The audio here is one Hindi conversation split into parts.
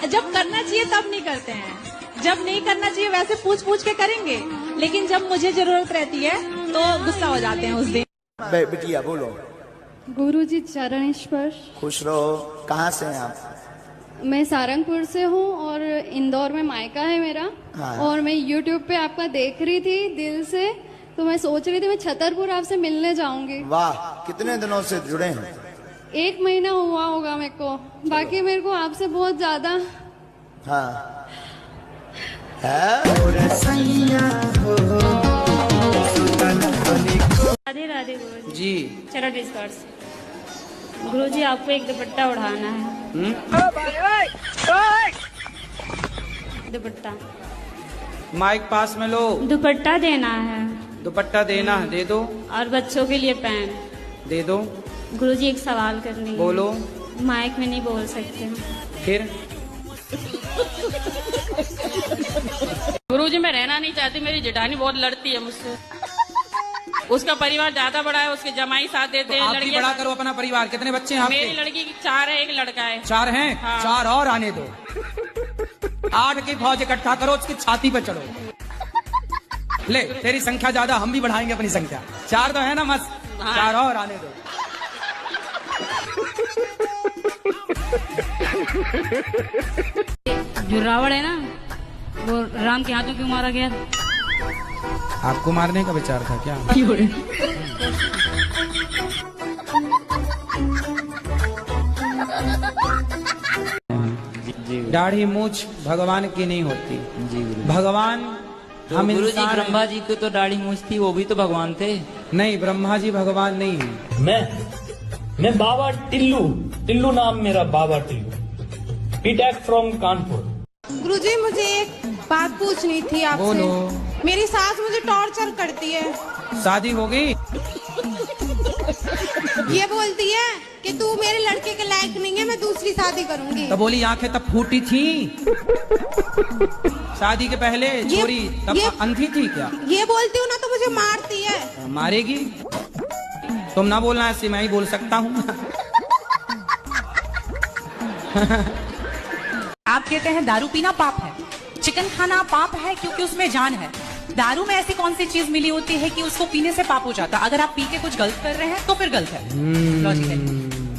जब करना चाहिए तब नहीं करते हैं, जब नहीं करना चाहिए वैसे पूछ पूछ के करेंगे, लेकिन जब मुझे जरूरत रहती है तो गुस्सा हो जाते हैं उस दिन। बिटिया बोलो। गुरुजी चरण स्पर्श। खुश रहो। कहाँ से हैं आप? मैं सारंगपुर से हूँ और इंदौर में मायका है मेरा। हाँ। और मैं YouTube पे आपका देख रही थी दिल से, तो मैं सोच रही थी मैं छतरपुर आपसे मिलने जाऊंगी। वाह, कितने दिनों से जुड़े हैं? 1 महीना हुआ होगा मेरे को, बाकी मेरे को आपसे बहुत ज्यादा। हाँ राधे राधे गुरुजी। जी चरण स्पर्श। गुरुजी आपको एक दुपट्टा उड़ाना है। दुपट्टा माइक पास में लो। दुपट्टा देना है दुपट्टा देना है, दे दो। और बच्चों के लिए पैन दे दो। गुरुजी एक सवाल करनी है। बोलो। माइक में नहीं बोल सकते। फिर गुरुजी मैं रहना नहीं चाहती, मेरी जेठानी बहुत लड़ती है मुझसे। उसका परिवार ज्यादा बड़ा है, उसके जमाई साथ देते हैं। आप भी बड़ा करो अपना परिवार। कितने बच्चे हैं आपके? मेरी लड़की 4 है, एक लड़का है। 4 हैं? हाँ। 4 और आने दो। 8 की फौज इकट्ठा करो, उसकी छाती पे चढ़ो। ले, तेरी संख्या ज्यादा, हम भी बढ़ाएंगे अपनी संख्या। 4 तो है ना मस्त? हाँ। 4 और आने दो। जो रावण है ना, वो राम के हाथों क्यों मारा गया? आपको मारने का विचार था क्या? दाढ़ी मूछ भगवान की नहीं होती। भगवान हम गुरु जी इंसान हैं। ब्रह्मा जी को तो दाढ़ी मूछ थी, वो भी तो भगवान थे। नहीं, ब्रह्मा जी भगवान नहीं है। मैं बाबा टिल्लू नाम मेरा बाबा टिल्लू। BTech from Kanpur. गुरुजी मुझे एक बात पूछनी थी आपसे। बोलो। मेरी सास मुझे टॉर्चर करती है। शादी हो गई? ये बोलती है कि तू मेरे लड़के के लायक नहीं है, मैं दूसरी शादी करूंगी। तो बोली आंखें तब फूटी थी शादी के पहले? छोरी तब अंधी थी क्या? ये बोलती हूँ ना तो मुझे मारती है। मारेगी? तुम ना बोलना, ऐसे मैं ही बोल सकता हूँ। आप कहते हैं दारू पीना पाप है, चिकन खाना पाप है क्योंकि उसमें जान है। दारू में ऐसी कौन सी चीज मिली होती है कि उसको पीने से पाप हो जाता? अगर आप पी के कुछ गलत कर रहे हैं तो फिर गलत है, लॉजिक है,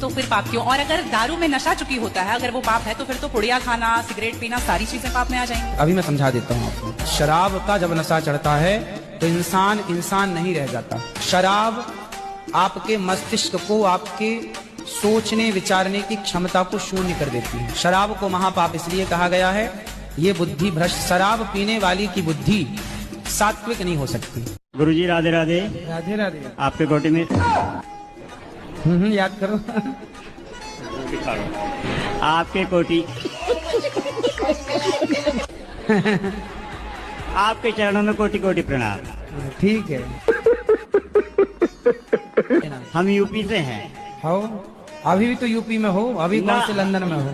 तो फिर पाप क्यों? और अगर दारू में नशा चुकी होता है, अगर वो पाप है तो फिर तो पुड़िया खाना, सिगरेट पीना, सारी चीजें पाप में आ जाएंगी। अभी मैं समझा देता हूँ आपको। शराब का जब नशा चढ़ता है तो इंसान नहीं रह जाता। शराब आपके मस्तिष्क को, आपके सोचने विचारने की क्षमता को शून्य कर देती है। शराब को महापाप इसलिए कहा गया है, ये बुद्धि भ्रष्ट। शराब पीने वाली की बुद्धि सात्विक नहीं हो सकती। गुरुजी राधे राधे। राधे राधे। आपके कोटी में याद करो। आपके कोटी आपके चरणों में कोटि कोटि प्रणाम। ठीक है। हम यूपी से हैं। हो? अभी भी तो यूपी में हो? अभी कौन से लंदन में हो?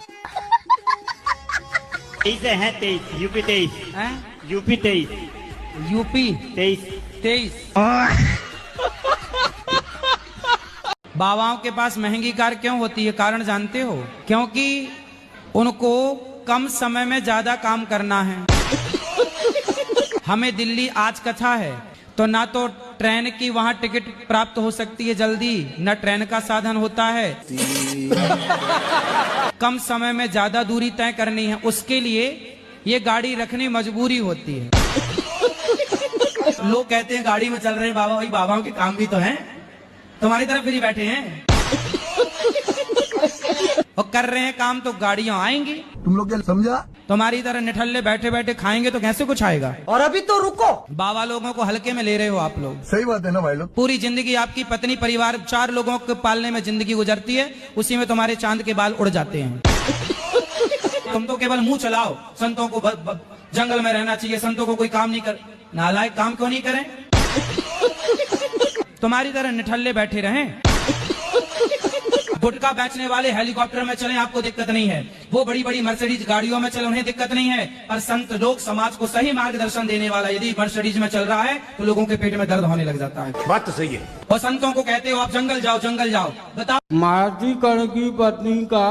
23 हैं, 23 यूपी 23 हैं? UP 23 UP 23। बाबाओं के पास महंगी कार क्यों होती है? कारण जानते हो? क्योंकि उनको कम समय में ज्यादा काम करना है। हमें दिल्ली आज कथा है तो ना तो ट्रेन की वहां टिकट प्राप्त हो सकती है जल्दी, न ट्रेन का साधन होता है। कम समय में ज्यादा दूरी तय करनी है, उसके लिए ये गाड़ी रखनी मजबूरी होती है। लोग कहते हैं गाड़ी में चल रहे हैं बाबा, वही बाबाओं के काम भी तो हैं। तुम्हारी तरफ फ्री बैठे हैं और कर रहे हैं काम, तो गाड़ियां आएंगी। तुम लोग क्या समझा? तुम्हारी तरह निठल्ले बैठे बैठे खाएंगे तो कैसे कुछ आएगा? और अभी तो रुको, बाबा लोगों को हल्के में ले रहे हो आप लोग। सही बात है ना भाई लोग। पूरी जिंदगी आपकी पत्नी, परिवार, 4 लोगों को पालने में जिंदगी गुजरती है, उसी में तुम्हारे चांद के बाल उड़ जाते हैं। तुम तो केवल मुंह चलाओ, संतों को जंगल में रहना चाहिए, संतों को कोई काम नहीं कर। नालायक, काम क्यों नहीं करें? तुम्हारी तरह निठल्ले बैठे रहें। गुटखा बेचने वाले हेलीकॉप्टर में चलें, आपको दिक्कत नहीं है। वो बड़ी बड़ी मर्सिडीज गाड़ियों में चले, उन्हें दिक्कत नहीं है। पर संत लोग, समाज को सही मार्गदर्शन देने वाला यदि मर्सिडीज में चल रहा है तो लोगों के पेट में दर्द होने लग जाता है। बात तो सही है। और संतों को कहते हो आप जंगल जाओ, जंगल जाओ। बताओ, मार्जी कर्ण की पत्नी का